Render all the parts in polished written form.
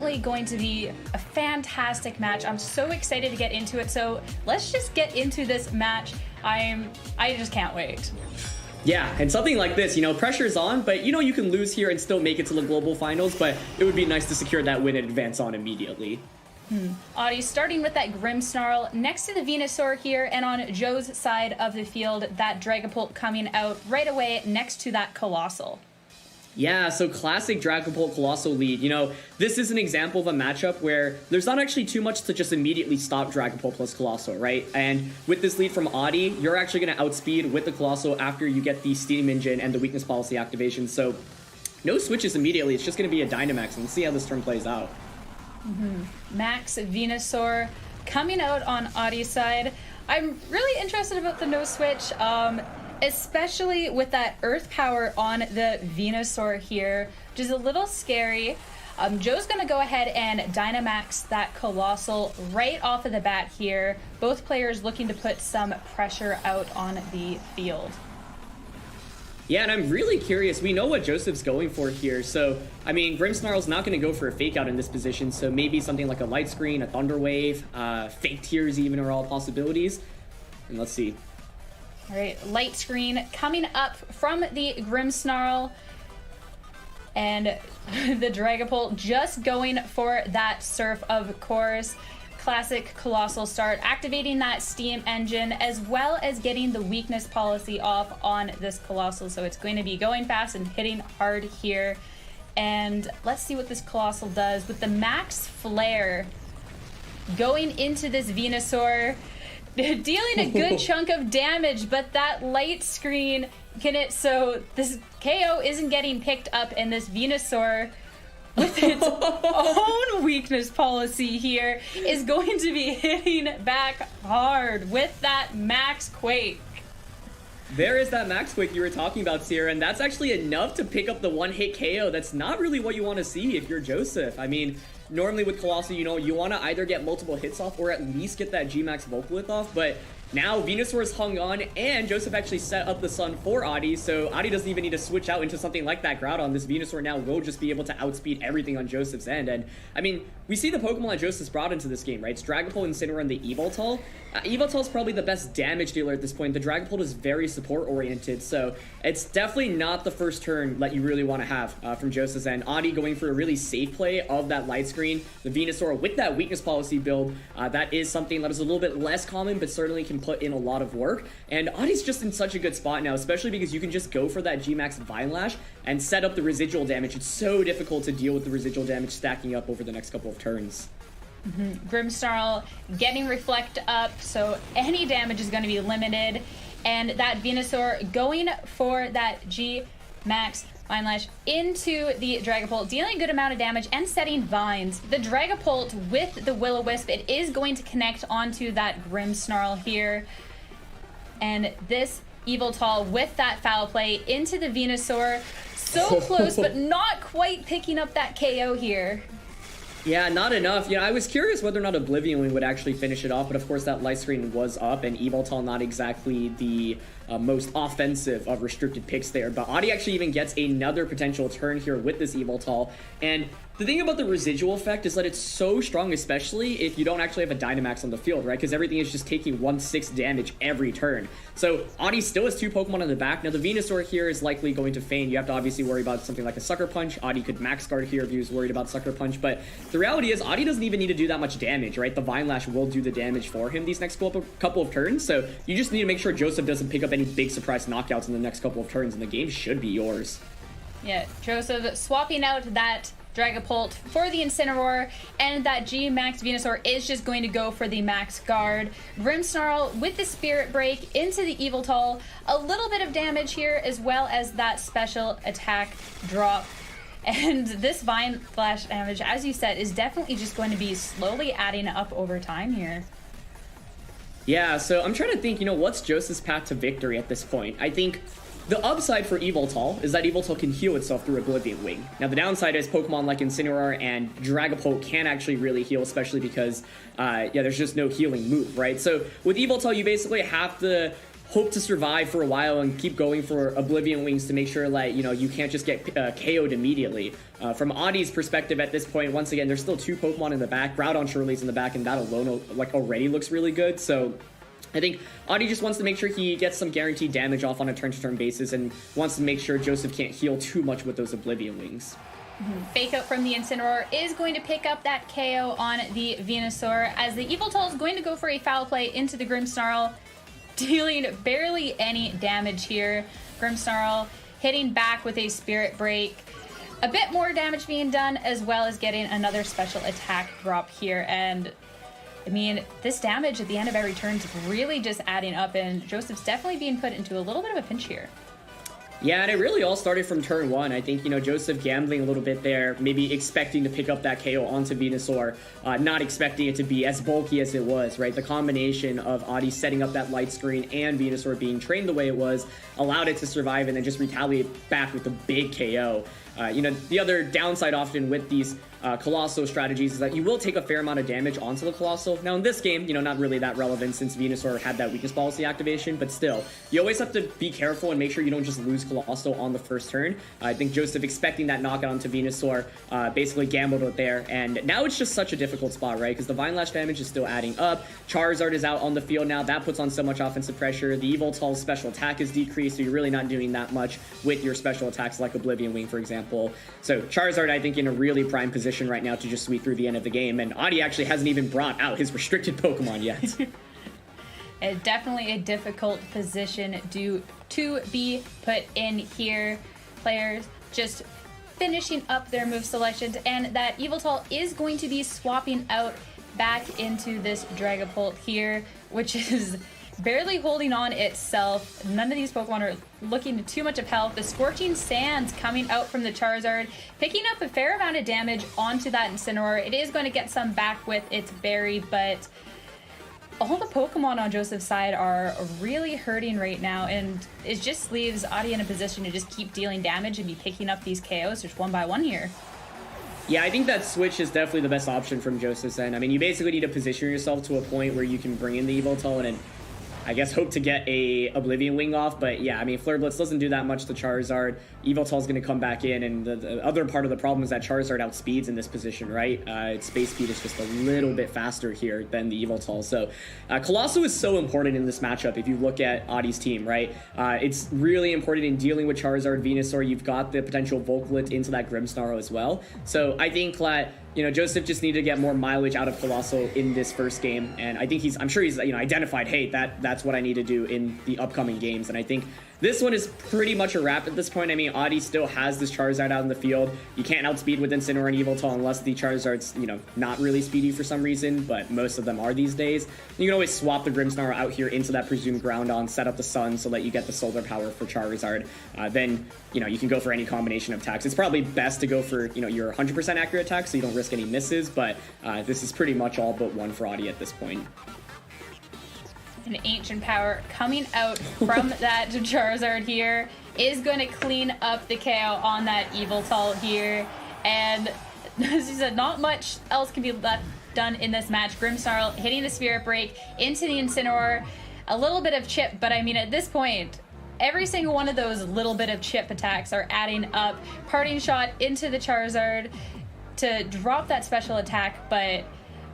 likely going to be a fantastic match. I'm so excited to get into it. So let's just get into this match. I just can't wait. Yeah, and something like this, pressure's on, but you can lose here and still make it to the global finals, but it would be nice to secure that win and advance on immediately. Audie starting with that Grimmsnarl next to the Venusaur here, and on Joe's side of the field, that Dragapult coming out right away next to that Colossal. Yeah, so classic Dragapult Colossal lead. This is an example of a matchup where there's not actually too much to just immediately stop Dragapult plus Colossal, right? And with this lead from Audie, you're actually going to outspeed with the Colossal after you get the Steam Engine and the Weakness Policy activation. So no switches immediately. It's just going to be a Dynamax, and let's see how this turn plays out. Max Venusaur coming out on Audie's side. I'm really interested about the no switch. Especially with that Earth Power on the Venusaur here, which is a little scary. Joe's going to go ahead and Dynamax that Colossal right off of the bat here. Both players looking to put some pressure out on the field. Yeah, and I'm really curious. We know what Joseph's going for here. So, Grimmsnarl's not going to go for a fake out in this position. So maybe something like a Light Screen, a Thunder Wave, Fake Tears even are all possibilities. And let's see. All right, Light Screen coming up from the Grimmsnarl, and the Dragapult just going for that Surf, of course. Classic Colossal start, activating that Steam Engine, as well as getting the Weakness Policy off on this Colossal. So it's going to be going fast and hitting hard here. And let's see what this Colossal does with the Max Flare going into this Venusaur. Dealing a good chunk of damage, but that Light Screen so this KO isn't getting picked up, and this Venusaur with its own Weakness Policy here is going to be hitting back hard with that Max Quake. There is that Max Quake you were talking about, Sierra, and that's actually enough to pick up the one-hit KO. That's not really what you want to see if you're Joseph. Normally with Colossal, you want to either get multiple hits off or at least get that G-Max Volcalith off, but now Venusaur's hung on, and Joseph actually set up the Sun for Audie, so Audie doesn't even need to switch out into something like that Groudon. This Venusaur now will just be able to outspeed everything on Joseph's end, and we see the Pokemon that Joseph's brought into this game, right? It's Dragapult, Incineroar, and the Yveltal. Yveltal's probably the best damage dealer at this point. The Dragapult is very support-oriented, so it's definitely not the first turn that you really want to have from Joseph's end. Audie going for a really safe play of that Light Screen. The Venusaur with that Weakness Policy build, that is something that is a little bit less common, but certainly can put in a lot of work. And Audie's just in such a good spot now, especially because you can just go for that G-Max Vine Lash and set up the residual damage. It's so difficult to deal with the residual damage stacking up over the next couple of turns. Grimmsnarl getting Reflect up, so any damage is going to be limited. And that Venusaur going for that G-Max Vine Lash into the Dragapult, dealing a good amount of damage and setting vines. The Dragapult with the Will-O-Wisp, it is going to connect onto that Grimmsnarl here. And this Yveltal with that Foul Play into the Venusaur. So close, but not quite picking up that KO here. Yeah, not enough. I was curious whether or not Oblivion Wing would actually finish it off, but of course that Light Screen was up, and Yveltal not exactly the most offensive of restricted picks there. But Audie actually even gets another potential turn here with this Yveltal, and the thing about the residual effect is that it's so strong, especially if you don't actually have a Dynamax on the field, right? Because everything is just taking 1/6 damage every turn. So Audie still has 2 Pokemon on the back. Now the Venusaur here is likely going to feign. You have to obviously worry about something like a Sucker Punch. Audie could Max Guard here if he was worried about Sucker Punch, but the reality is Audie doesn't even need to do that much damage, right? The Vine Lash will do the damage for him these next couple of turns, so you just need to make sure Joseph doesn't pick up any big surprise knockouts in the next couple of turns, and the game should be yours. Yeah, Joseph swapping out that Dragapult for the Incineroar, and that G-Max Venusaur is just going to go for the Max Guard. Grimmsnarl with the Spirit Break into the Yveltal. A little bit of damage here, as well as that special attack drop. And this Vine Flash damage, as you said, is definitely just going to be slowly adding up over time here. Yeah, so I'm trying to think, what's Joseph's path to victory at this point? I think the upside for Yveltal is that Yveltal can heal itself through Oblivion Wing. Now, the downside is Pokemon like Incineroar and Dragapult can actually really heal, especially because, there's just no healing move, right? So with Yveltal, you basically have to hope to survive for a while and keep going for Oblivion Wings to make sure, like, you know, you can't just get KO'd immediately. From Adi's perspective at this point, once again, there's still 2 Pokemon in the back. Groudon Shirley's in the back, and that alone, like, already looks really good. So I think Adi just wants to make sure he gets some guaranteed damage off on a turn-to-turn basis and wants to make sure Joseph can't heal too much with those Oblivion Wings. Fake Out from the Incineroar is going to pick up that KO on the Venusaur, as the Yveltal is going to go for a foul play into the Grimmsnarl, dealing barely any damage here. Grimmsnarl hitting back with a Spirit Break. A bit more damage being done, as well as getting another special attack drop here. And I mean, this damage at the end of every turn is really just adding up, and Joseph's definitely being put into a little bit of a pinch here. Yeah, and it really all started from turn 1. I think, you know, Joseph gambling a little bit there, maybe expecting to pick up that KO onto Venusaur, not expecting it to be as bulky as it was, right? The combination of Adi setting up that light screen and Venusaur being trained the way it was allowed it to survive and then just retaliate back with a big KO. You know, the other downside often with these Colossal strategies is that you will take a fair amount of damage onto the Colossal. Now in this game, you know, not really that relevant since Venusaur had that weakness policy activation, but still, you always have to be careful and make sure you don't just lose Colossal on the first turn. I think Joseph, expecting that knockout onto Venusaur, basically gambled it there, and now it's just such a difficult spot, right? Because the Vine Lash damage is still adding up. Charizard is out on the field now. That puts on so much offensive pressure. The Yveltal's special attack is decreased, so you're really not doing that much with your special attacks like Oblivion Wing, for example. So Charizard, I think, in a really prime position right now to just sweep through the end of the game, and Adi actually hasn't even brought out his restricted Pokemon yet. Definitely a difficult position to be put in here. Players just finishing up their move selections, and that Yveltal is going to be swapping out back into this Dragapult here, which is barely holding on itself. None of these Pokemon are looking too much of health. The Scorching Sands coming out from the Charizard, picking up a fair amount of damage onto that Incineroar. It is going to get some back with its berry, but all the Pokemon on Joseph's side are really hurting right now, and it just leaves Adi in a position to just keep dealing damage and be picking up these KOs just one by one here. Yeah, I think that switch is definitely the best option from Joseph's end. I mean, you basically need to position yourself to a point where you can bring in the Yveltal and I guess hope to get a Oblivion Wing off, but yeah, I mean, Flare Blitz doesn't do that much to Charizard. Yveltal's going to come back in, and the other part of the problem is that Charizard outspeeds in this position, right? Its base speed is just a little bit faster here than the Yveltal. So Colossal is so important in this matchup if you look at Adi's team, right? It's really important in dealing with Charizard, Venusaur. You've got the potential Volklet into that Grimmsnarl as well. So I think that, you know, Joseph just needed to get more mileage out of Colossal in this first game, and I think I'm sure he's, you know, identified, hey, that's what I need to do in the upcoming games, and I think this one is pretty much a wrap at this point. I mean, Adi still has this Charizard out in the field. You can't outspeed with Incineroar and Yveltal unless the Charizard's, you know, not really speedy for some reason, but most of them are these days. You can always swap the Grimmsnarl out here into that presumed Groudon, set up the Sun so that you get the Solar Power for Charizard. Then, you know, you can go for any combination of attacks. It's probably best to go for, you know, your 100% accurate attack so you don't risk any misses, but this is pretty much all but one for Adi at this point. An Ancient Power coming out from that Charizard here is going to clean up the KO on that Yveltal here. And as you said, not much else can be left done in this match. Grimmsnarl hitting the Spirit Break into the Incineroar. A little bit of chip, but I mean, at this point, every single one of those little bit of chip attacks are adding up. Parting Shot into the Charizard to drop that special attack, but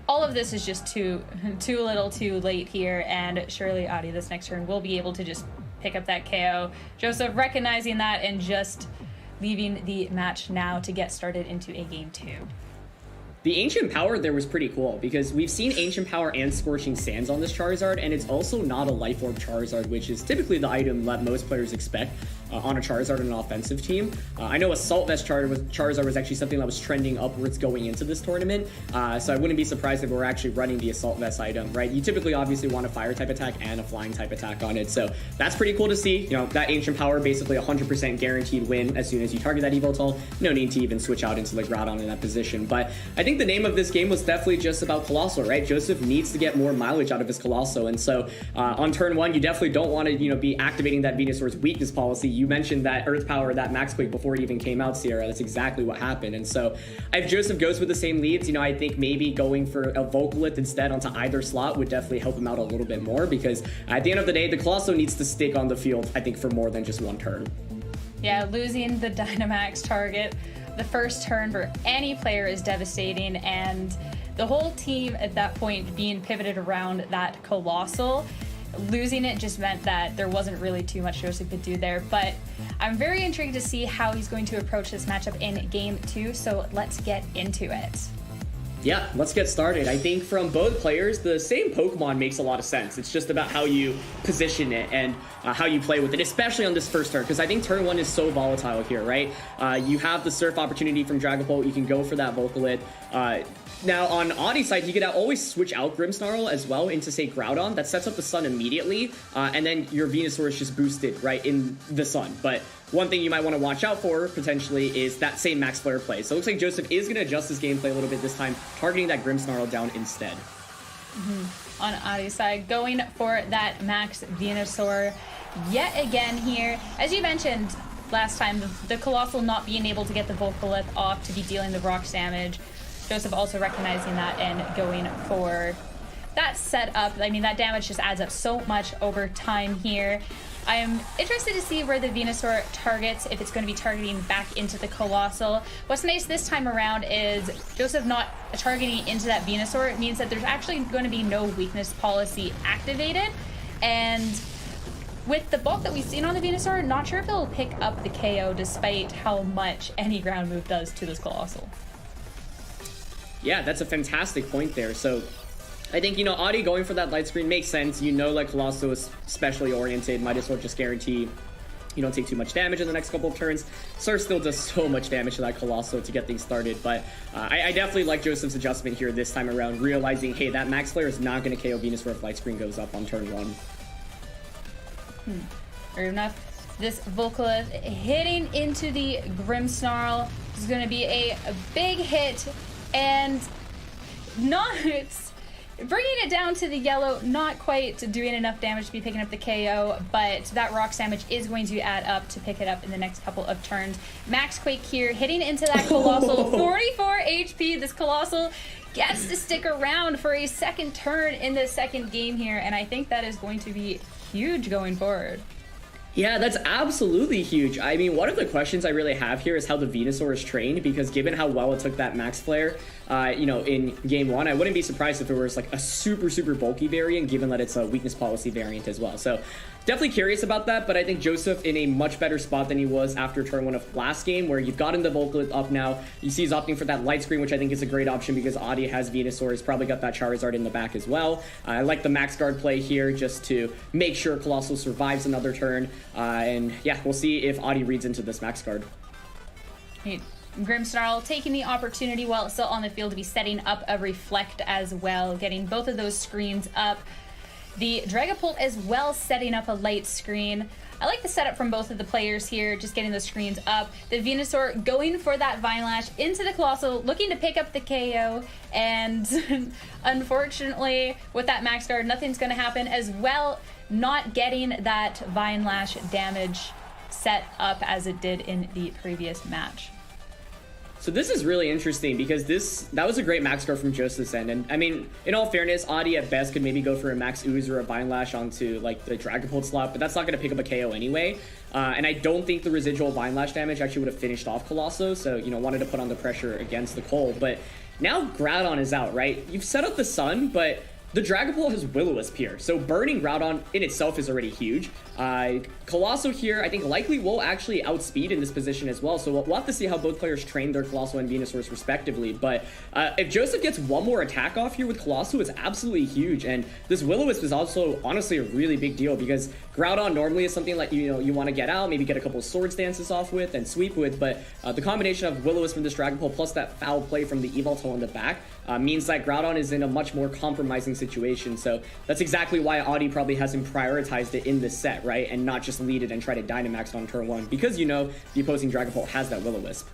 all of this is just too little too late here, and surely Adi this next turn will be able to just pick up that KO. Joseph recognizing that and just leaving the match now to get started into a game 2. The Ancient Power there was pretty cool because we've seen Ancient Power and Scorching Sands on this Charizard, and it's also not a Life Orb Charizard, which is typically the item that most players expect on a Charizard in an offensive team. I know Assault Vest Charizard was actually something that was trending upwards going into this tournament, so I wouldn't be surprised if we're actually running the Assault Vest item, right? You typically obviously want a Fire type attack and a Flying type attack on it, so that's pretty cool to see. You know, that Ancient Power basically 100% guaranteed win as soon as you target that Yveltal. No need to even switch out into the Groudon in that position, but I think the name of this game was definitely just about Colossal, right? Joseph needs to get more mileage out of his Colossal, and so on turn 1, you definitely don't want to, you know, be activating that Venusaur's weakness policy. You mentioned that Earth Power, that Max Quake before it even came out, Sierra. That's exactly what happened. And so if Joseph goes with the same leads, you know, I think maybe going for a Vocalith instead onto either slot would definitely help him out a little bit more, because at the end of the day, the Colossal needs to stick on the field, I think, for more than just one turn. Yeah, losing the Dynamax target the first turn for any player is devastating, and the whole team at that point being pivoted around that Colossal, losing it just meant that there wasn't really too much Joseph could do there. But I'm very intrigued to see how he's going to approach this matchup in Game 2, so let's get into it. Yeah, let's get started. I think from both players, the same Pokemon makes a lot of sense. It's just about how you position it and how you play with it, especially on this first turn, because I think turn 1 is so volatile here, right? You have the Surf opportunity from Dragapult. You can go for that Vocalith. Now, on Audie's side, you could always switch out Grimmsnarl as well into, say, Groudon. That sets up the Sun immediately, and then your Venusaur is just boosted right in the Sun. But one thing you might want to watch out for, potentially, is that same Max Flare play. So it looks like Joseph is going to adjust his gameplay a little bit this time, targeting that Grimmsnarl down instead. On Audie's side, going for that Max Venusaur yet again here. As you mentioned last time, the Colossal not being able to get the Vocalith off to be dealing the rocks damage. Joseph also recognizing that and going for that setup. I mean, that damage just adds up so much over time here. I'm interested to see where the Venusaur targets, if it's going to be targeting back into the Colossal. What's nice this time around is Joseph not targeting into that Venusaur. It means that there's actually going to be no weakness policy activated. And with the bulk that we've seen on the Venusaur, not sure if it'll pick up the KO despite how much any ground move does to this Colossal. Yeah, that's a fantastic point there. So I think, you know, Audie going for that light screen makes sense. You know, like, Colossal is specially oriented. Might as well just guarantee you don't take too much damage in the next couple of turns. Surf still does so much damage to that Colossal to get things started. But I definitely like Joseph's adjustment here this time around, realizing, hey, that Max Flare is not going to KO Venusaur if light screen goes up on turn 1. Fair enough. This Vocalith hitting into the Grimmsnarl is going to be a big hit, and not bringing it down to the yellow, not quite doing enough damage to be picking up the KO, but that rocks damage is going to add up to pick it up in the next couple of turns. Max Quake here, hitting into that Colossal, 44 HP. This Colossal gets to stick around for a second turn in the second game here, and I think that is going to be huge going forward. Yeah, that's absolutely huge. I mean, one of the questions I really have here is how the Venusaur is trained, because given how well it took that Max Flare, you know, in Game 1, I wouldn't be surprised if it was like a super, super bulky variant, given that it's a weakness policy variant as well. So definitely curious about that, but I think Joseph in a much better spot than he was after turn 1 of last game, where you've gotten the Vocalith up now. You see he's opting for that light screen, which I think is a great option because Audie has Venusaur. He's probably got that Charizard in the back as well. I like the Max Guard play here just to make sure Colossal survives another turn. And yeah, we'll see if Audie reads into this Max Guard. Grimmsnarl taking the opportunity while it's still on the field to be setting up a Reflect as well, getting both of those screens up. The Dragapult as well setting up a light screen. I like the setup from both of the players here, just getting those screens up. The Venusaur going for that Vine Lash into the Colossal, looking to pick up the KO, and unfortunately with that Max Guard, nothing's going to happen as well, not getting that Vine Lash damage set up as it did in the previous match. So this is really interesting because that was a great Max Guard from Joseph's end. And I mean, in all fairness, Audie at best could maybe go for a Max Ooze or a Vine Lash onto like the Dragapult slot, but that's not going to pick up a KO anyway. And I don't think the residual Vine Lash damage actually would have finished off Colossal, so, you know, wanted to put on the pressure against the Cole. But now Groudon is out, right? You've set up the Sun, but the Dragapult has Will-O-Wisp here, so burning Groudon in itself is already huge. Colossal here, I think, likely will actually outspeed in this position as well, so we'll have to see how both players train their Colossal and Venusaurs respectively. But if Joseph gets one more attack off here with Colossal, it's absolutely huge, and this Will-O-Wisp is also honestly a really big deal because Groudon normally is something like, you know, you want to get out, maybe get a couple of Sword Stances off with and sweep with, but the combination of Will-O-Wisp from this Dragapult plus that foul play from the Yveltal in the back means that Groudon is in a much more compromising situation. So that's exactly why Audie probably has him prioritized it in this set, right? And not just lead it and try to Dynamax on turn 1, because, you know, the opposing Dragapult has that Will-O-Wisp.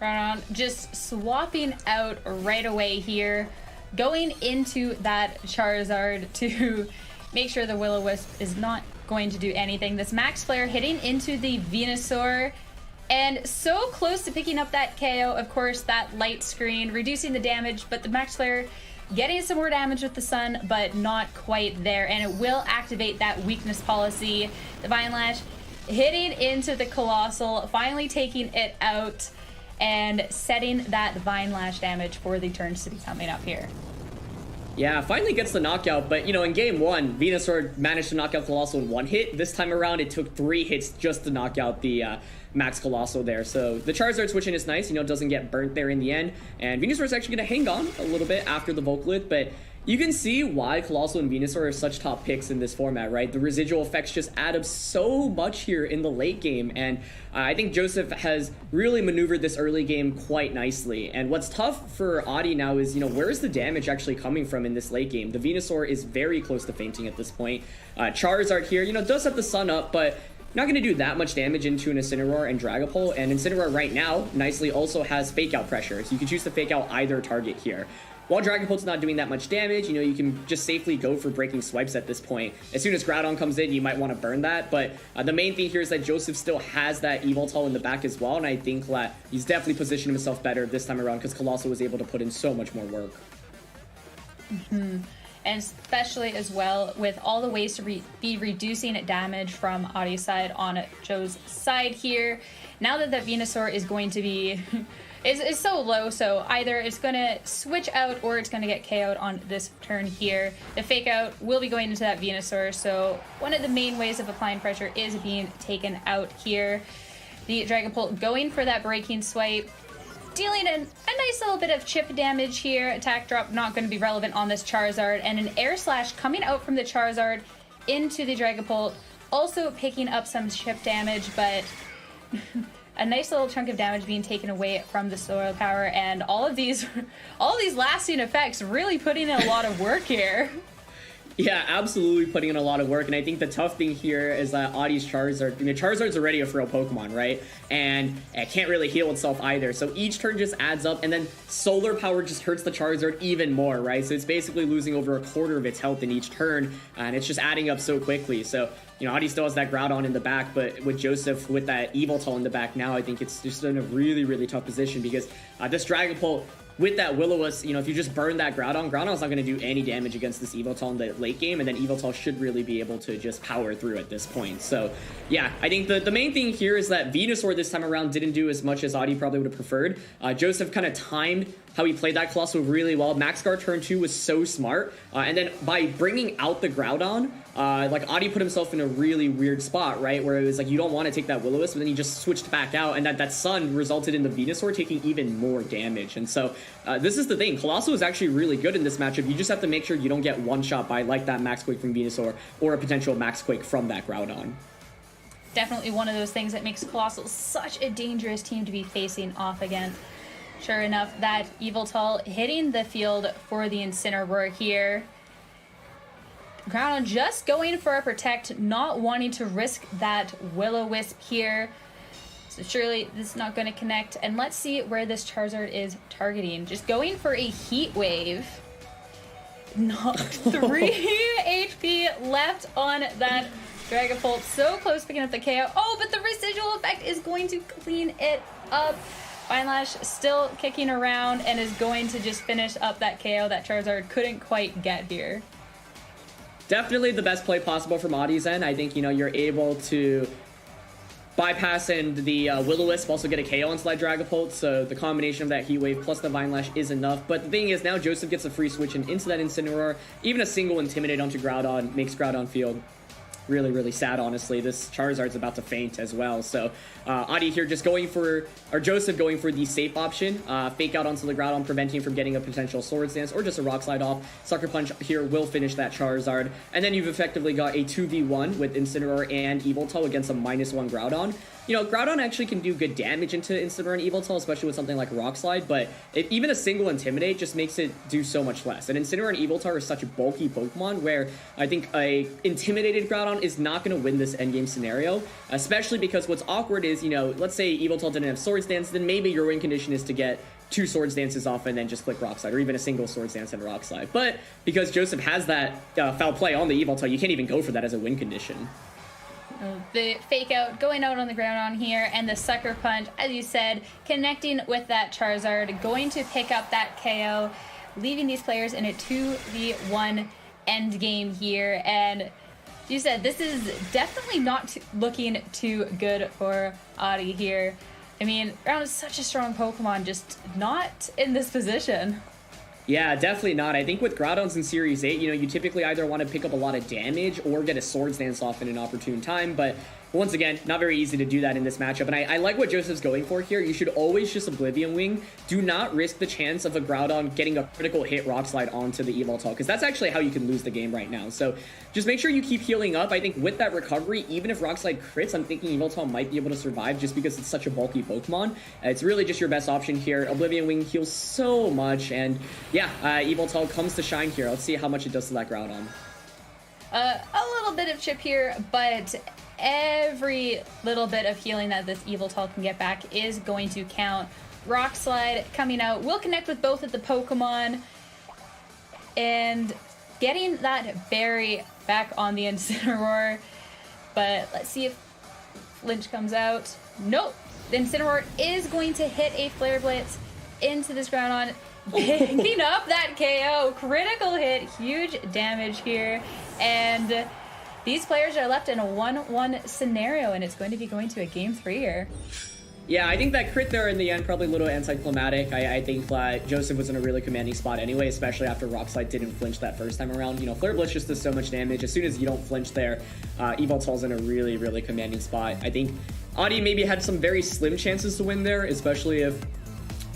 Groudon just swapping out right away here, going into that Charizard to make sure the Will-O-Wisp is not going to do anything. This Max Flare hitting into the Venusaur, and so close to picking up that KO. Of course, that light screen reducing the damage, but the Max Flare getting some more damage with the sun, but not quite there, and it will activate that weakness policy. The Vine Lash hitting into the Colossal, finally taking it out and setting that Vine Lash damage for the turns to be coming up here. Yeah, finally gets the knockout, but you know, in game one, Venusaur managed to knock out Colossal in one hit. This time around, it took 3 hits just to knock out the Max Colossal there. So the Charizard switching is nice, you know, doesn't get burnt there in the end. And Venusaur is actually going to hang on a little bit after the Volcalith, but you can see why Colossal and Venusaur are such top picks in this format, right? The residual effects just add up so much here in the late game, and I think Joseph has really maneuvered this early game quite nicely. And what's tough for Adi now is, you know, where is the damage actually coming from in this late game? The Venusaur is very close to fainting at this point. Charizard here, you know, does have the sun up, but not going to do that much damage into an Incineroar and Dragapult, and Incineroar right now nicely also has Fake Out pressure, so you can choose to Fake Out either target here. While Dragapult's not doing that much damage, you know, you can just safely go for breaking swipes at this point. As soon as Groudon comes in, you might want to burn that, but the main thing here is that Joseph still has that Yveltal in the back as well, and I think that he's definitely positioned himself better this time around because Colossal was able to put in so much more work. And especially as well with all the ways to be reducing damage from Adi's side on Joe's side here. Now that the Venusaur is going to be is so low, so either it's going to switch out or it's going to get KO'd on this turn here. The Fake Out will be going into that Venusaur, so one of the main ways of applying pressure is being taken out here. The Dragapult going for that Breaking Swipe, dealing a nice little bit of chip damage here. Attack Drop not going to be relevant on this Charizard, and an Air Slash coming out from the Charizard into the Dragapult, also picking up some chip damage, but a nice little chunk of damage being taken away from the Soil Power, and all of these lasting effects really putting in a lot of work here. Yeah, absolutely putting in a lot of work, and I think the tough thing here is that Adi's Charizard, you know, Charizard's already a frail Pokemon, right? And it can't really heal itself either, so each turn just adds up, and then Solar Power just hurts the Charizard even more, right? So it's basically losing over a quarter of its health in each turn, and it's just adding up so quickly. So, you know, Adi still has that Groudon in the back, but with Joseph with that Yveltal in the back now, I think it's just in a really, really tough position because this Dragapult, with that Will-O-Wisp, you know, if you just burn that Groudon's not going to do any damage against this Yveltal in the late game, and then Yveltal should really be able to just power through at this point. So, yeah, I think the main thing here is that Venusaur this time around didn't do as much as Adi probably would have preferred. Joseph kind of timed how he played that Colossal really well. Max Guard turn 2 was so smart, and then by bringing out the Groudon, like Adi put himself in a really weird spot, right, where it was like you don't want to take that Will-O-Wisp, but then he just switched back out, and that Sun resulted in the Venusaur taking even more damage. And so this is the thing, Colossal is actually really good in this matchup. You just have to make sure you don't get one shot by like that Max Quake from Venusaur or a potential Max Quake from that Groudon. Definitely one of those things that makes Colossal such a dangerous team to be facing off against. Sure enough, that Yveltal hitting the field for the Incineroar here. Groudon just going for a Protect, not wanting to risk that Will-O-Wisp here. So surely this is not going to connect. And let's see where this Charizard is targeting. Just going for a Heat Wave. Not 3 HP left on that Dragapult. So close picking up the KO. Oh, but the residual effect is going to clean it up. Vine Lash still kicking around and is going to just finish up that KO that Charizard couldn't quite get here. Definitely the best play possible from Adi's end. I think, you know, you're able to bypass and the Will-O-Wisp also get a KO onto that Dragapult, so the combination of that Heat Wave plus the Vine Lash is enough. But the thing is, now Joseph gets a free switch into that Incineroar. Even a single Intimidate onto Groudon makes Groudon feel really, really sad, honestly. This Charizard's about to faint as well. So Adi here just going for, or Joseph going for the safe option. Fake Out onto the Groudon, preventing him from getting a potential Swords Dance or just a Rock Slide off. Sucker Punch here will finish that Charizard. And then you've effectively got a 2v1 with Incineroar and Yveltal against a -1 Groudon. You know, Groudon actually can do good damage into Incineroar and Yveltal, especially with something like Rock Slide, but even a single Intimidate just makes it do so much less. And Incineroar and Yveltal are such a bulky Pokemon where I think a intimidated Groudon is not going to win this endgame scenario, especially because what's awkward is, you know, let's say Yveltal didn't have Swords Dance, then maybe your win condition is to get 2 Swords Dances off and then just click Rock Slide, or even a single Swords Dance and a Rock Slide. But because Joseph has that foul play on the Yveltal, you can't even go for that as a win condition. The fake out going out on the ground on here, and the sucker punch, as you said, connecting with that Charizard, going to pick up that KO, leaving these players in a 2v1 end game here. And you said this is definitely not looking too good for Adi here. I mean, Groudon is such a strong Pokemon, just not in this position. Yeah, definitely not. I think with Groudons in Series 8, you typically either want to pick up a lot of damage or get a Swords Dance off in an opportune time, but once again, not very easy to do that in this matchup, and I like what Joseph's going for here. You should always just Oblivion Wing. Do not risk the chance of a Groudon getting a critical hit Rock Slide onto the Evoltal, because that's actually how you can lose the game right now. So just make sure you keep healing up. I think with that recovery, even if Rock Slide crits, I'm thinking Evoltal might be able to survive just because it's such a bulky Pokemon. It's really just your best option here. Oblivion Wing heals so much, and yeah, Evoltal comes to shine here. Let's see how much it does to that Groudon. A little bit of chip here, but every little bit of healing that this Evoltal can get back is going to count. Rock Slide coming out will connect with both of the Pokemon, and getting that berry back on the Incineroar. But let's see if Flinch comes out. Nope. The Incineroar is going to hit a Flare Blitz into this Groudon, picking up that KO. Critical hit, huge damage here. And these players are left in a 1-1 scenario, and it's going to be going to a Game 3 here. Yeah, I think that crit there in the end probably a little anticlimactic. I think Joseph was in a really commanding spot anyway, especially after Rock Slide didn't flinch that first time around. Flare Blitz just does so much damage. As soon as you don't flinch there, Evoltal's in a really, really commanding spot. I think Adi maybe had some very slim chances to win there, especially if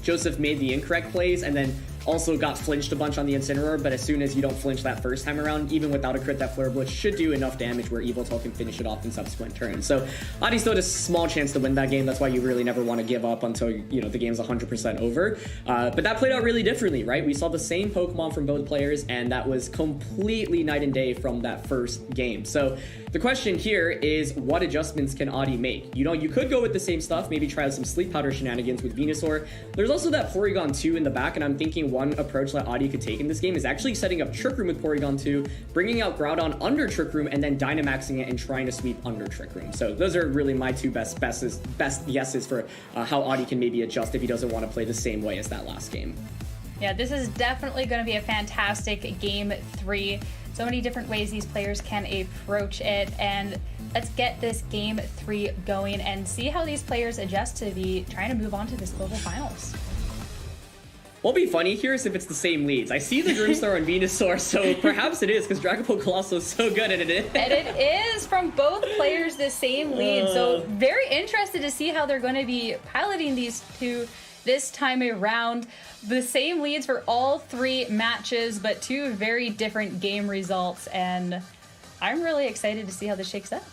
Joseph made the incorrect plays and then also got flinched a bunch on the Incineroar, but as soon as you don't flinch that first time around, even without a crit, that Flare Blitz should do enough damage where Evoltal can finish it off in subsequent turns. So Adi still had a small chance to win that game. That's why you really never want to give up until, the game's 100% over. But that played out really differently, right? We saw the same Pokemon from both players, and that was completely night and day from that first game. So the question here is, what adjustments can Adi make? You could go with the same stuff, maybe try some Sleep Powder shenanigans with Venusaur. There's also that Porygon 2 in the back, and I'm thinking one approach that Adi could take in this game is actually setting up Trick Room with Porygon 2, bringing out Groudon under Trick Room, and then Dynamaxing it and trying to sweep under Trick Room. So those are really my two best guesses for how Adi can maybe adjust if he doesn't want to play the same way as that last game. Yeah, this is definitely going to be a fantastic Game 3. So many different ways these players can approach it, and let's get this Game 3 going and see how these players adjust to be trying to move on to this global finals. What'll be funny here is if it's the same leads. I see the Grimmsnarl and Venusaur, so perhaps it is, because Dragapult Colossal is so good at it. And it is from both players the same lead, so very interested to see how they're going to be piloting these two this time around. The same leads for all three matches, but two very different game results, and I'm really excited to see how this shakes out.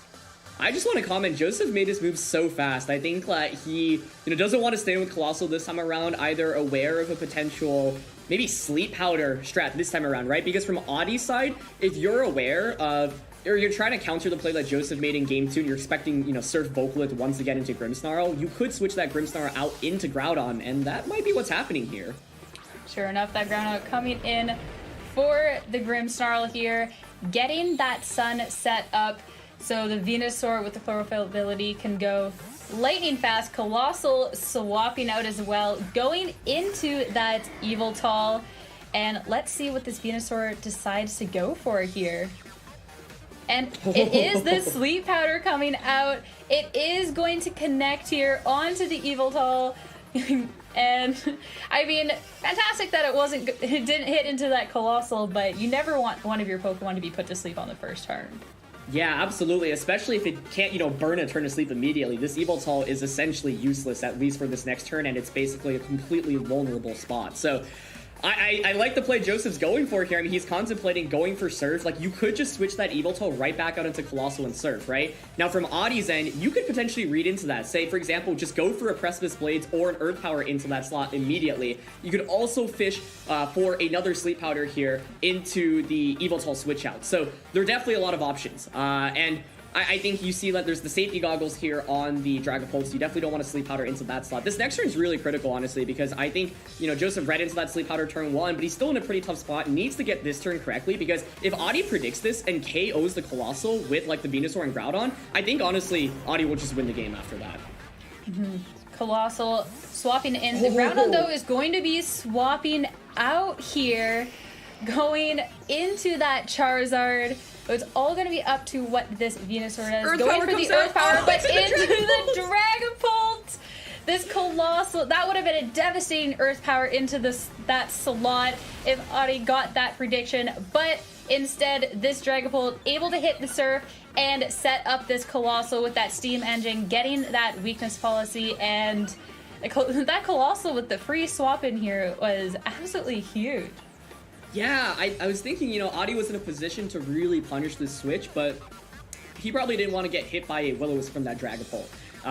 I just want to comment, Joseph made his move so fast. I think that he doesn't want to stay with Colossal this time around, either aware of a potential maybe Sleep Powder strat this time around, right? Because from Adi's side, if you're aware of, or you're trying to counter the play that Joseph made in Game 2 and you're expecting, Surf Vocalith once again into Grimmsnarl, you could switch that Grimmsnarl out into Groudon, and that might be what's happening here. Sure enough, that Groudon coming in for the Grimmsnarl here, getting that Sun set up so the Venusaur with the Chlorophyll ability can go lightning fast. Colossal swapping out as well, going into that Evoltal, and let's see what this Venusaur decides to go for here. And it is the Sleep Powder coming out. It is going to connect here onto the Evoltal. And I mean, fantastic that it didn't hit into that Colossal, but you never want one of your Pokemon to be put to sleep on the first turn. Yeah, absolutely, especially if it can't, burn a turn to sleep immediately. This Evoltal is essentially useless, at least for this next turn, and it's basically a completely vulnerable spot. So I like the play Joseph's going for here. I mean, he's contemplating going for Surf. Like, you could just switch that Evoltal right back out into Colossal and Surf, right? Now, from Adi's end, you could potentially read into that. Say, for example, just go for a Precipice Blades or an Earth Power into that slot immediately. You could also fish for another Sleep Powder here into the Evoltal switch out. So there are definitely a lot of options. And I think you see that there's the safety goggles here on the Dragapult, so you definitely don't want to Sleep Powder into that slot. This next turn is really critical, honestly, because I think, you know, Joseph read into that Sleep Powder turn 1, but he's still in a pretty tough spot. Needs to get this turn correctly, because if Adi predicts this and KOs the Colossal with, like, the Venusaur and Groudon, I think, honestly, Adi will just win the game after that. Colossal swapping in. The Groudon, though, is going to be swapping out here, going into that Charizard. It's all going to be up to what this Venusaur does. Earth going Power for the comes Earth out. Power, Oh, but it's in the into the Dragapult. This Colossal, that would have been a devastating Earth Power into that slot if Adi got that prediction. But instead, this Dragapult able to hit the Surf and set up this Colossal with that Steam Engine, getting that weakness policy, and that Colossal with the free swap in here was absolutely huge. Yeah, I was thinking, you know, Adi was in a position to really punish this switch, but he probably didn't want to get hit by a Will-O-Wisp from that Dragapult.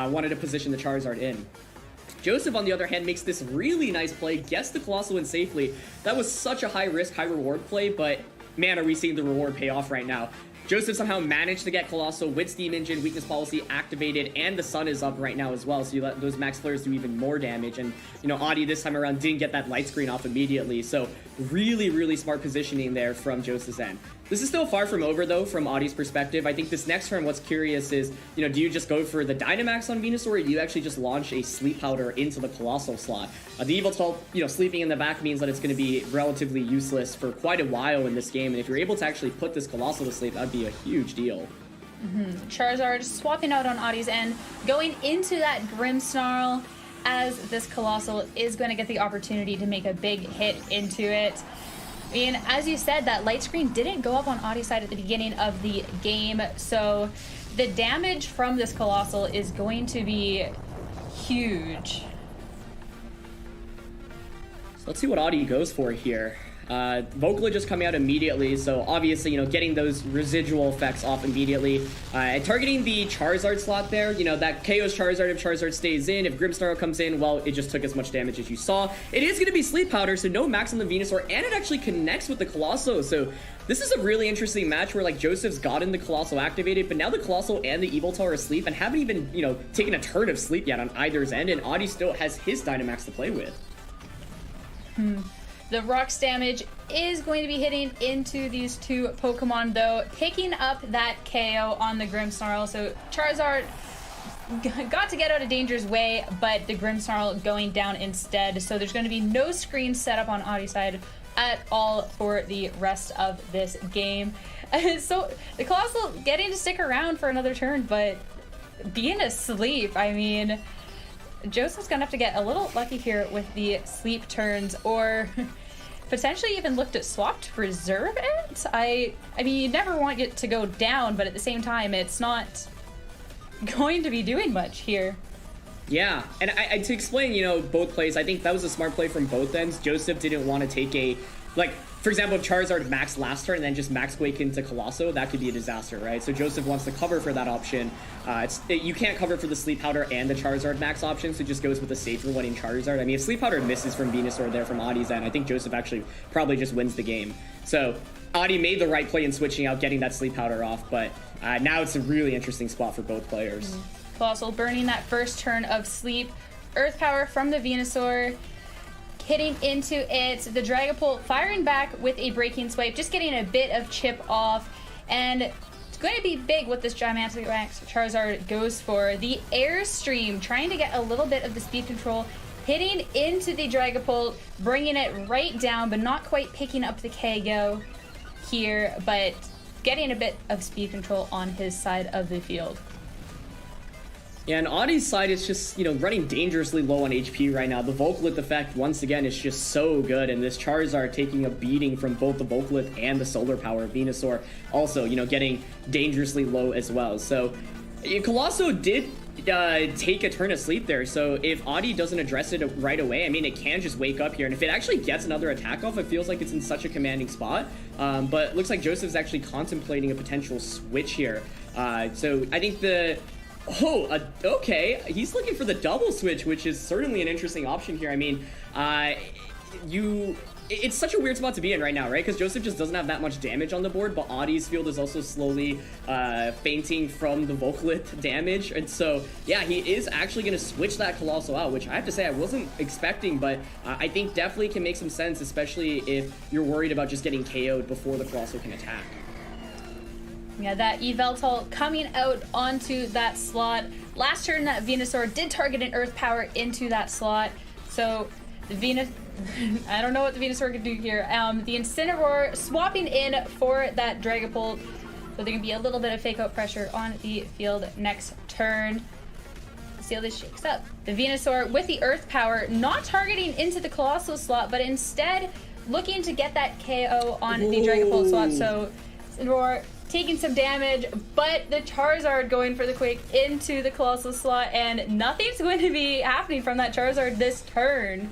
Wanted to position the Charizard in. Joseph, on the other hand, makes this really nice play, gets the Colossal in safely. That was such a high-risk, high-reward play, but man, are we seeing the reward pay off right now. Joseph somehow managed to get Colossal with Steam Engine, Weakness Policy activated, and the Sun is up right now as well, so you let those Max Flares do even more damage. And, you know, Adi this time around didn't get that light screen off immediately, so really, really smart positioning there from Joseph's end. This is still far from over, though, from Adi's perspective. I think this next turn, what's curious is, you know, do you just go for the Dynamax on Venusaur, or do you actually just launch a Sleep Powder into the Colossal slot? The Yveltal, you know, sleeping in the back means that it's going to be relatively useless for quite a while in this game, and if you're able to actually put this Colossal to sleep, that'd be a huge deal. Charizard swapping out on Adi's end, going into that Grimmsnarl, as this Colossal is going to get the opportunity to make a big hit into it. I mean, as you said, that light screen didn't go up on Adi's side at the beginning of the game, so the damage from this Colossal is going to be huge. So let's see what Adi goes for here. Vocaloid just coming out immediately, so obviously, you know, getting those residual effects off immediately. Targeting the Charizard slot there, you know, that KO's Charizard if Charizard stays in. If Grimmsnarl comes in, well, it just took as much damage as you saw. It is going to be Sleep Powder, so no max on the Venusaur, and it actually connects with the Colossal, so this is a really interesting match where, like, Joseph's gotten the Colossal activated, but now the Colossal and the Yveltal are asleep and haven't even, you know, taken a turn of sleep yet on either's end, and Adi still has his Dynamax to play with. The Rocks damage is going to be hitting into these two Pokemon, though, picking up that KO on the Grimmsnarl. So Charizard got to get out of danger's way, but the Grimmsnarl going down instead. So there's going to be no screen set up on Adi's side at all for the rest of this game. So the Colossal getting to stick around for another turn, but being asleep, I mean, Joseph's gonna have to get a little lucky here with the sleep turns, or potentially even look to swap to preserve it. I mean, you never want it to go down, but at the same time, it's not going to be doing much here. Yeah, and I to explain, you know, both plays, I think that was a smart play from both ends. Joseph didn't want to take a, like, for example, if Charizard maxed last turn and then just max Quake into Colossal, that could be a disaster, right? So Joseph wants to cover for that option. You can't cover for the Sleep Powder and the Charizard max option, so it just goes with the safer one in Charizard. I mean, if Sleep Powder misses from Venusaur there from Adi's end, I think Joseph actually probably just wins the game. So Adi made the right play in switching out, getting that Sleep Powder off, but now it's a really interesting spot for both players. Colossal burning that first turn of sleep. Earth Power from the Venusaur, hitting into it. The Dragapult firing back with a Breaking Swipe, just getting a bit of chip off. And it's going to be big what this Gigantamax Charizard goes for. The Airstream, trying to get a little bit of the speed control, hitting into the Dragapult, bringing it right down, but not quite picking up the KO here, but getting a bit of speed control on his side of the field. Yeah, and Adi's side is just, you know, running dangerously low on HP right now. The Volcalith effect, once again, is just so good, and this Charizard taking a beating from both the Volcalith and the Solar Power. Venusaur also, you know, getting dangerously low as well. So, Colosso did take a turn of sleep there, so if Adi doesn't address it right away, I mean, it can just wake up here, and if it actually gets another attack off, it feels like it's in such a commanding spot. But it looks like Joseph's actually contemplating a potential switch here. So I think the... okay. He's looking for the double switch, which is certainly an interesting option here. I mean, you it's such a weird spot to be in right now, right? Because Joseph just doesn't have that much damage on the board, but Audie's field is also slowly fainting from the Vocalith damage. And so, yeah, he is actually going to switch that Colossal out, which I have to say I wasn't expecting, but I think definitely can make some sense, especially if you're worried about just getting KO'd before the Colossal can attack. Yeah, that Yveltal coming out onto that slot. Last turn, that Venusaur did target an Earth Power into that slot. So the Venus... I don't know what the Venusaur could do here. The Incineroar swapping in for that Dragapult. So there can be a little bit of fake out pressure on the field next turn. Let's see how this shakes up. The Venusaur with the Earth Power not targeting into the Colossal slot, but instead looking to get that KO on the Dragapult slot. So Incineroar taking some damage, but the Charizard going for the Quake into the Colossal slot, and nothing's going to be happening from that Charizard this turn.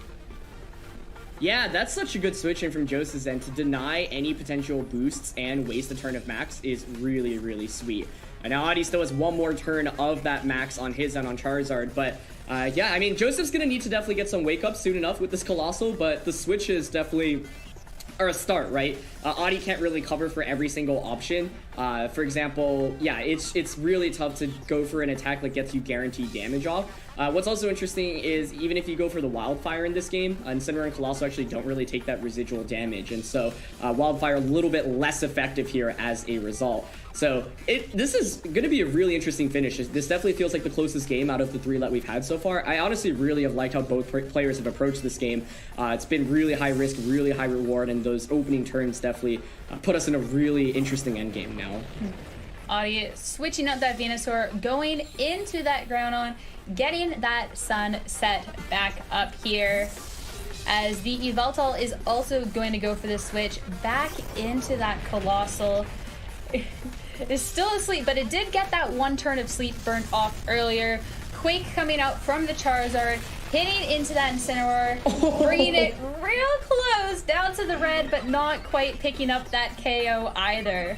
Yeah, that's such a good switch in from Joseph's end. To deny any potential boosts and waste a turn of Max is really, really sweet. And now Audie still has one more turn of that Max on his end on Charizard, but yeah, I mean, Joseph's gonna need to definitely get some wake up soon enough with this Colossal, but the switches definitely are a start, right? Audie can't really cover for every single option. For example, yeah, it's really tough to go for an attack that gets you guaranteed damage off. What's also interesting is even if you go for the Wildfire in this game, Incineroar and Colossal actually don't really take that residual damage, and so Wildfire a little bit less effective here as a result. So this is going to be a really interesting finish. This definitely feels like the closest game out of the three that we've had so far. I honestly really have liked how both players have approached this game. It's been really high risk, really high reward, and those opening turns definitely put us in a really interesting endgame now. Audie switching up that Venusaur, going into that Groudon, getting that Sun set back up here. As the Yveltal is also going to go for the switch back into that Colossal. It's still asleep, but it did get that one turn of sleep burnt off earlier. Quake coming out from the Charizard, hitting into that Incineroar, bringing it real close down to the red, but not quite picking up that KO either.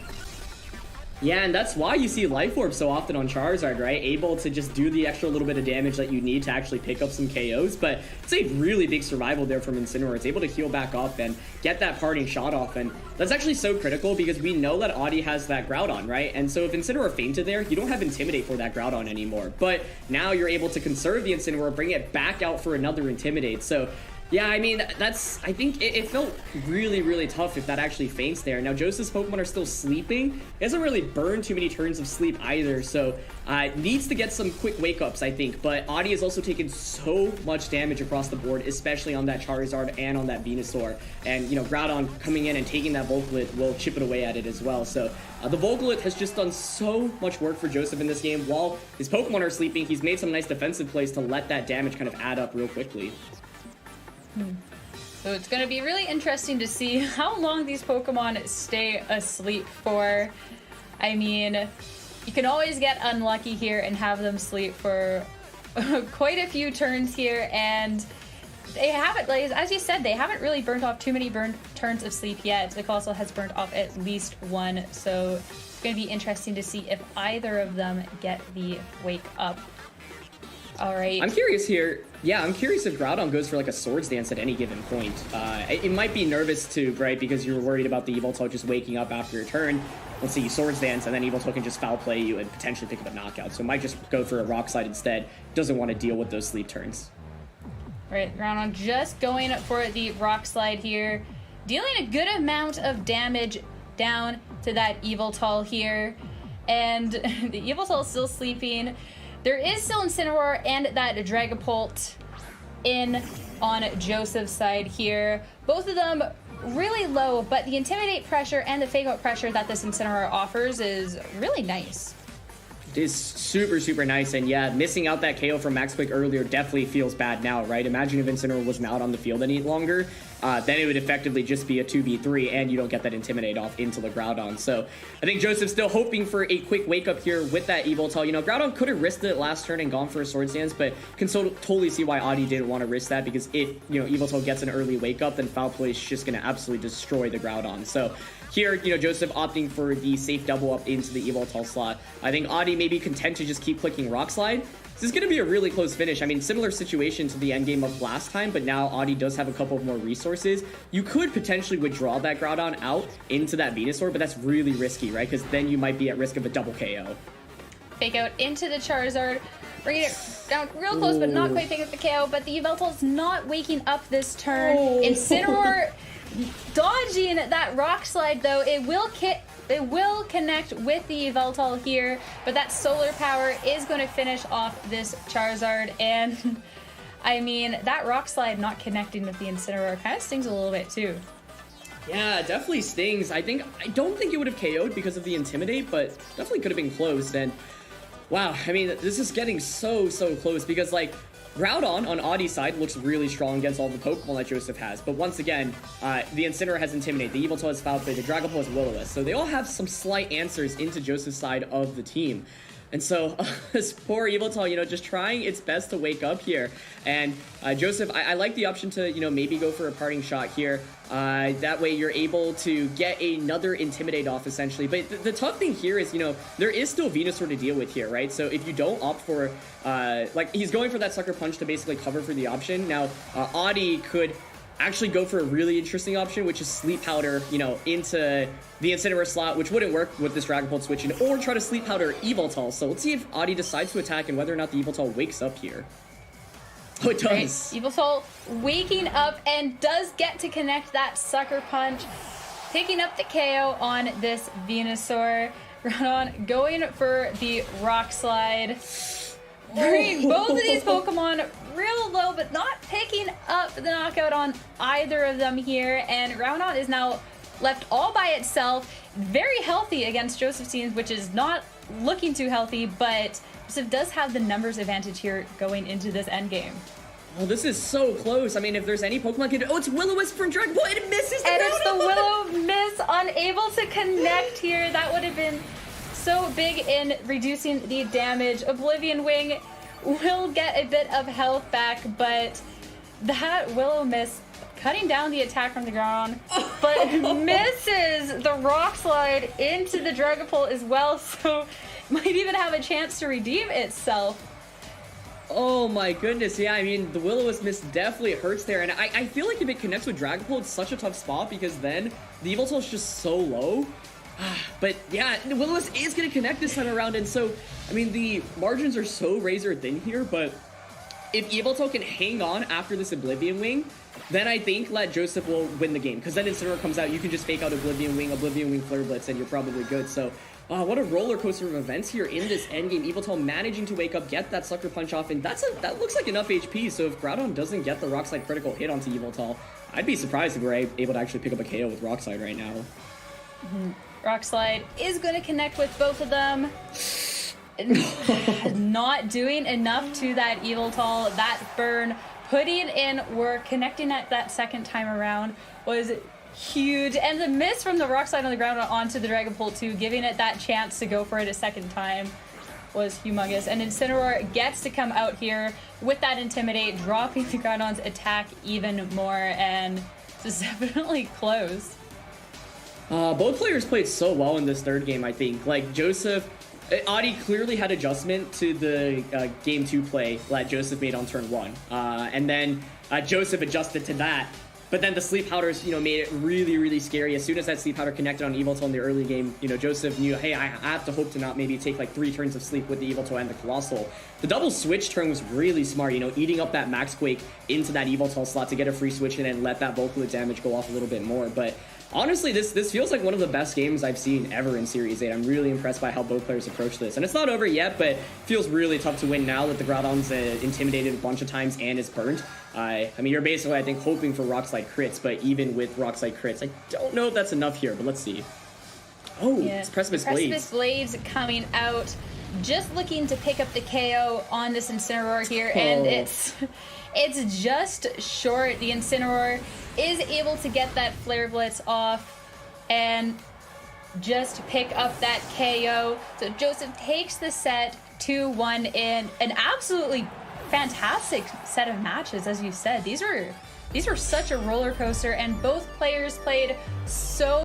Yeah, and that's why you see Life Orb so often on Charizard, right? Able to just do the extra little bit of damage that you need to actually pick up some KOs, but it's a really big survival there from Incineroar. It's able to heal back up and get that parting shot off, and that's actually so critical because we know that Audie has that Groudon, right? And so if Incineroar fainted there, you don't have Intimidate for that Groudon anymore, but now you're able to conserve the Incineroar, bring it back out for another Intimidate. So yeah, I mean, I think it felt really, really tough if that actually faints there. Now, Joseph's Pokemon are still sleeping. He hasn't really burned too many turns of sleep either, so needs to get some quick wake-ups, I think. But Audie has also taken so much damage across the board, especially on that Charizard and on that Venusaur. And, you know, Groudon coming in and taking that Volcalith will chip it away at it as well. So the Volcalith has just done so much work for Joseph in this game. While his Pokemon are sleeping, he's made some nice defensive plays to let that damage kind of add up real quickly. So it's going to be really interesting to see how long these Pokemon stay asleep for. I mean, you can always get unlucky here and have them sleep for quite a few turns here, and they haven't, like, as you said, they haven't really burnt off too many turns of sleep yet. The Colossal has burnt off at least one, so it's going to be interesting to see if either of them get the wake up. All right. I'm curious here. Yeah, I'm curious if Groudon goes for like a Swords Dance at any given point. It might be nervous too, right? Because you're worried about the Yveltal just waking up after your turn. Let's see, you Swords Dance, and then Yveltal can just foul play you and potentially pick up a knockout. So it might just go for a Rock Slide instead. Doesn't want to deal with those sleep turns. All right, Groudon just going for the Rock Slide here. Dealing a good amount of damage down to that Yveltal here. And the Yveltal is still sleeping. There is still Incineroar and that Dragapult in on Joseph's side here. Both of them really low, but the Intimidate pressure and the Fake Out pressure that this Incineroar offers is really nice. It is super, super nice, and yeah, missing out that KO from Max Quick earlier definitely feels bad now, right? Imagine if Incineroar wasn't out on the field any longer, then it would effectively just be a 2v3, and you don't get that Intimidate off into the Groudon. So I think Joseph's still hoping for a quick wake-up here with that Yveltal. You know, Groudon could have risked it last turn and gone for a Swords Dance, but can totally see why Audie didn't want to risk that, because if, you know, Yveltal gets an early wake-up, then Foul Play is just going to absolutely destroy the Groudon. So here, you know, Joseph opting for the safe double up into the Yveltal slot. I think Audie maybe content to just keep clicking Rock Slide. This is going to be a really close finish. I mean, similar situation to the endgame of last time, but now Adi does have a couple of more resources. You could potentially withdraw that Groudon out into that Venusaur, but that's really risky, right? Because then you might be at risk of a double KO. Fake out into the Charizard. Bringing it down real close, but not quite picking up the KO. But the Yveltal's not waking up this turn. Incineroar dodging that Rock Slide, though. It will connect with the Yveltal here, but that Solar Power is going to finish off this Charizard. And, I mean, that Rock Slide not connecting with the Incineroar kind of stings a little bit, too. Yeah, it definitely stings. I don't think it would have KO'd because of the Intimidate, but definitely could have been close. And wow, I mean, this is getting so close because, like, Groudon on Adi's side looks really strong against all the Pokemon that Joseph has. But once again, the Incineroar has Intimidate, the Yveltal has Foul Play, the Dragapult has Will-O-Wisp. So they all have some slight answers into Joseph's side of the team. And so this poor Yveltal, you know, just trying its best to wake up here. And Joseph, I like the option to, you know, maybe go for a parting shot here. That way you're able to get another Intimidate off, essentially. But the tough thing here is, you know, there is still Venusaur to deal with here, right? So if you don't opt for, like, he's going for that Sucker Punch to basically cover for the option. Now, Adi could actually go for a really interesting option, which is Sleep Powder, you know, into the Incineroar slot, which wouldn't work with this Dragapult switching, or try to Sleep Powder Yveltal. So let's see if Adi decides to attack and whether or not the Yveltal wakes up here. Oh, it does. Right. Yveltal waking up and does get to connect that Sucker Punch, picking up the KO on this Venusaur. Groudon going for the Rock Slide. Both of these Pokemon real low, but not picking up the knockout on either of them here. And Groudon is now left all by itself. Very healthy against Joseph's team, which is not looking too healthy, but Joseph does have the numbers advantage here going into this endgame. Oh, this is so close. I mean, if there's any Pokemon can do... Oh, it's Will-O-Wisp from Dragapult, and it misses the And Groudon. it's the Will-O-Miss, unable to connect here. That would have been so big in reducing the damage. Oblivion Wing will get a bit of health back, but that Will-O-Miss cutting down the attack from the ground, but misses the Rock Slide into the Dragapult as well, so might even have a chance to redeem itself. Oh my goodness, yeah, I mean, the Will-O-Wisp miss definitely hurts there, and I feel like if it connects with Dragapult, it's such a tough spot, because then the Yveltal is just so low. But yeah, Will-O-Wisp is going to connect this time around, and so, I mean, the margins are so razor thin here, but if Yveltal can hang on after this Oblivion Wing, then I think that Joseph will win the game, because then Incineroar comes out, you can just fake out Oblivion Wing, Flare Blitz, and you're probably good. So, what a roller coaster of events here in this endgame. Yveltal managing to wake up, get that Sucker Punch off, and that looks like enough HP, so if Groudon doesn't get the Rock Slide critical hit onto Yveltal, I'd be surprised if we're able to actually pick up a KO with Rock Slide right now. Rock Slide is going to connect with both of them. Not doing enough to that Yveltal. That burn, putting in work, connecting at that second time around was huge. And the miss from the Rock Slide on the ground onto the Dragapult too, giving it that chance to go for it a second time, was humongous. And Incineroar gets to come out here with that Intimidate, dropping the Groudon's attack even more, and this is definitely close. Both players played so well in this third game, I think. Like, Joseph... Adi clearly had adjustment to the Game 2 play that Joseph made on turn 1. And then Joseph adjusted to that. But then the Sleep Powders, you know, made it really scary. As soon as that Sleep Powder connected on Yveltal in the early game, you know, Joseph knew, hey, I have to hope to not maybe take like 3 turns of sleep with the Yveltal and the Colossal. The double switch turn was really smart, you know, eating up that Max Quake into that Yveltal slot to get a free switch in and let that Vocaloid damage go off a little bit more. But honestly, this feels like one of the best games I've seen ever in Series 8. I'm really impressed by how both players approach this. And it's not over yet, but it feels really tough to win now that the Groudon's intimidated a bunch of times and is burnt. I mean, you're basically, I think, hoping for Rock Slide crits, but even with Rock Slide crits, I don't know if that's enough here, but let's see. Oh, yeah. It's Precipice Blades. Precipice Blades coming out, just looking to pick up the KO on this Incineroar here, and it's just short. The Incineroar is able to get that Flare Blitz off and just pick up that KO. So Joseph takes the set 2-1 in an absolutely fantastic set of matches, as you said. These were such a roller coaster, and both players played so